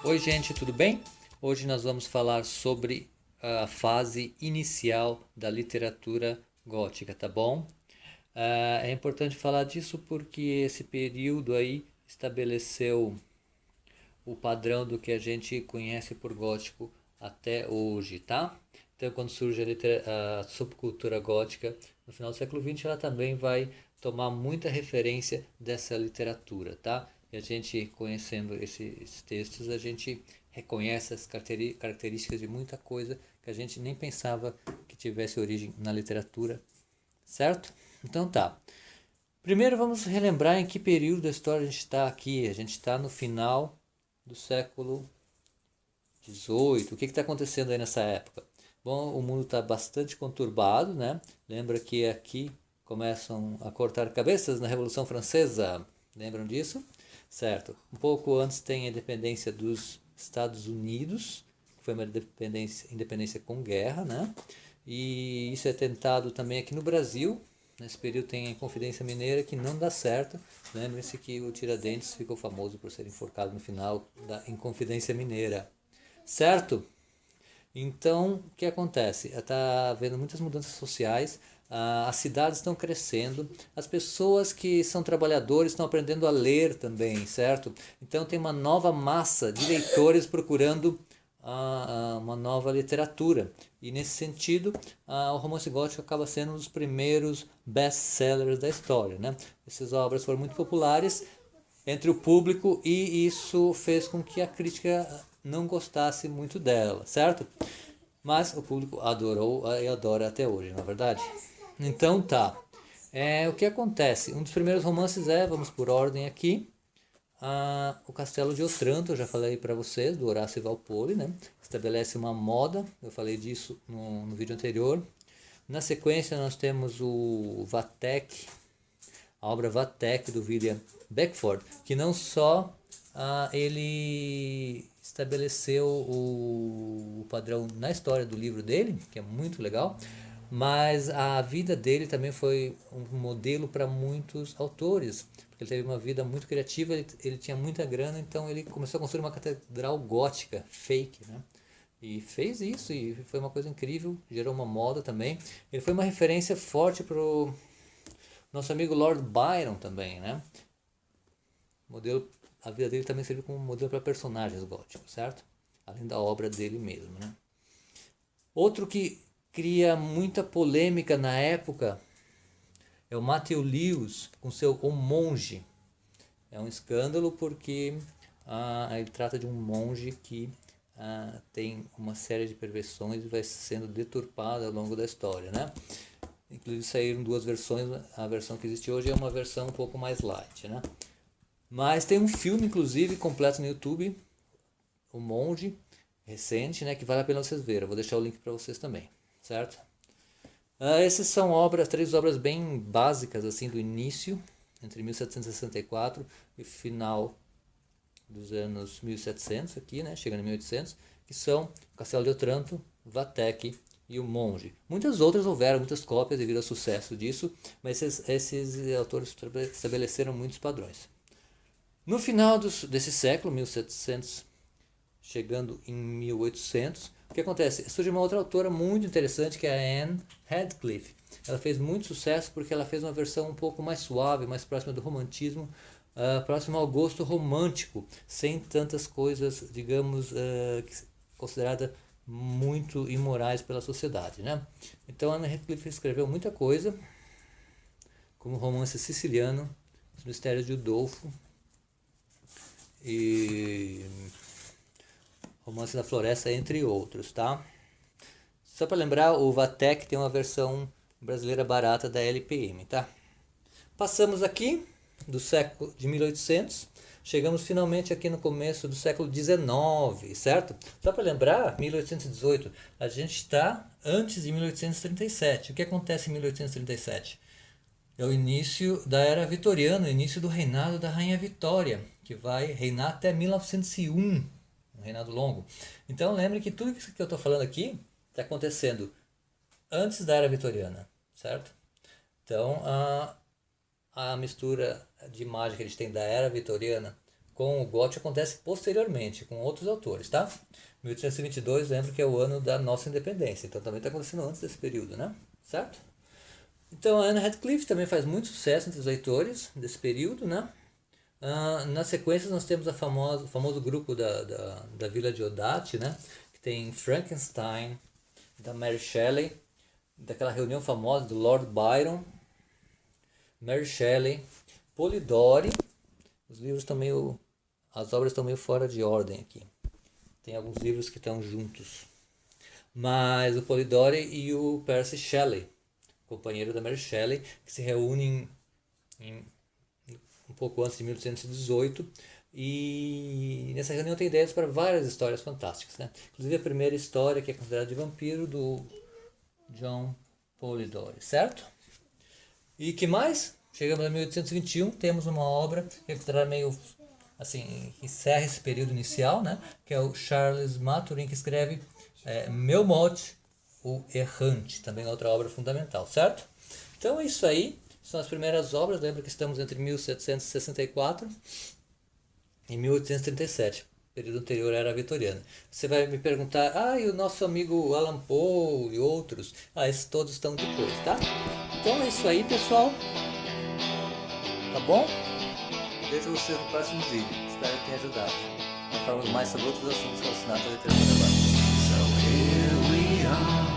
Oi, gente, tudo bem? Hoje nós vamos falar sobre a fase inicial da literatura gótica, tá bom? É importante falar disso porque esse período aí estabeleceu o padrão do que a gente conhece por gótico até hoje, tá? Então, quando surge a subcultura gótica no final do século XX, ela também vai tomar muita referência dessa literatura, tá? E a gente, conhecendo esses textos, a gente reconhece as características de muita coisa que a gente nem pensava que tivesse origem na literatura, certo? Então tá. Primeiro vamos relembrar em que período da história a gente está aqui. A gente está no final do século XVIII. O que está acontecendo aí nessa época? Bom, o mundo está bastante conturbado, né? Lembra que aqui começam a cortar cabeças na Revolução Francesa? Lembram disso? Certo. Um pouco antes tem a independência dos Estados Unidos, que foi uma independência com guerra, né? E isso é tentado também aqui no Brasil. Nesse período tem a Inconfidência Mineira, que não dá certo. Lembre-se que o Tiradentes ficou famoso por ser enforcado no final da Inconfidência Mineira. Certo? Então, o que acontece? Está havendo muitas mudanças sociais, as cidades estão crescendo, as pessoas que são trabalhadores estão aprendendo a ler também, certo? Então, tem uma nova massa de leitores procurando uma nova literatura. E, nesse sentido, o romance gótico acaba sendo um dos primeiros best-sellers da história, né? Essas obras foram muito populares entre o público e isso fez com que a crítica não gostasse muito dela, certo? Mas o público adorou e adora até hoje, na é verdade? Então tá. O que acontece? Um dos primeiros romances vamos por ordem aqui, o Castelo de Otranto, eu já falei para vocês, do Horácio Walpole, né? Estabelece uma moda, eu falei disso no vídeo anterior. Na sequência nós temos o Vathek, a obra Vathek do William Beckford, que não só ele estabeleceu o padrão na história do livro dele, que é muito legal, mas a vida dele também foi um modelo para muitos autores, porque ele teve uma vida muito criativa, ele tinha muita grana, então ele começou a construir uma catedral gótica, fake, né? E fez isso e foi uma coisa incrível, gerou uma moda também. Ele foi uma referência forte para o nosso amigo Lord Byron também, né? Modelo, a vida dele também serviu como modelo para personagens góticos, certo? Além da obra dele mesmo, né? Outro que cria muita polêmica na época é o Matthew Lewis com seu O Monge. É um escândalo porque ele trata de um monge que tem uma série de perversões e vai sendo deturpado ao longo da história, né? Inclusive saíram duas versões, a versão que existe hoje é uma versão um pouco mais light, né? Mas tem um filme, inclusive, completo no YouTube, O Monge, recente, né, que vale a pena vocês verem. Eu vou deixar o link para vocês também, certo? Essas são três obras bem básicas, assim, do início, entre 1764 e o final dos anos 1700, aqui, né, chegando em 1800, que são o Castelo de Otranto, Vathek e o Monge. Muitas outras houveram, muitas cópias devido ao sucesso disso, mas esses autores estabeleceram muitos padrões. No final desse século, 1700, chegando em 1800, o que acontece? Surge uma outra autora muito interessante que é a Anne Radcliffe. Ela fez muito sucesso porque ela fez uma versão um pouco mais suave, mais próxima do romantismo, próxima ao gosto romântico, sem tantas coisas, digamos, consideradas muito imorais pela sociedade, né? Então a Anne Radcliffe escreveu muita coisa, como o romance siciliano, Os Mistérios de Udolfo e Romance da Floresta, entre outros, tá? Só para lembrar, o Vathek tem uma versão brasileira barata da LPM, tá? Passamos aqui do século de 1800, chegamos finalmente aqui no começo do século XIX, certo? Só para lembrar, 1818, a gente está antes de 1837. O que acontece em 1837? É o início da Era Vitoriana, o início do reinado da Rainha Vitória, que vai reinar até 1901, um reinado longo. Então lembre que tudo isso que eu estou falando aqui está acontecendo antes da Era Vitoriana, certo? Então a mistura de imagem que a gente tem da Era Vitoriana com o gótico acontece posteriormente, com outros autores, tá? 1822, lembro que é o ano da nossa independência, então também está acontecendo antes desse período, né? Certo? Então a Anne Radcliffe também faz muito sucesso entre os leitores desse período, né? Na sequência nós temos o famoso grupo da Vila Diodati, né? Que tem Frankenstein, da Mary Shelley, daquela reunião famosa do Lord Byron, Mary Shelley, Polidori. Os livros estão meio, as obras estão meio fora de ordem aqui. Tem alguns livros que estão juntos. Mas o Polidori e o Percy Shelley, companheiro da Mary Shelley, que se reúnem um pouco antes de 1818, e nessa reunião tem ideias para várias histórias fantásticas, né? Inclusive a primeira história, que é considerada de vampiro, do John Polidori, certo? E que mais? Chegamos a 1821, temos uma obra que é considerada meio assim, que encerra esse período inicial, né? Que é o Charles Maturin, que escreve Melmoth, o Errante, também outra obra fundamental, certo? Então é isso aí, são as primeiras obras. Lembra que estamos entre 1764 e 1837. O período anterior era vitoriano. Você vai me perguntar, e o nosso amigo Allan Poe e outros? Esses todos estão depois, tá? Então é isso aí, pessoal. Tá bom? Vejo vocês no próximo vídeo. Espero que tenha ajudado. Nós falamos mais sobre outros assuntos relacionados à literatura básica. So here we are.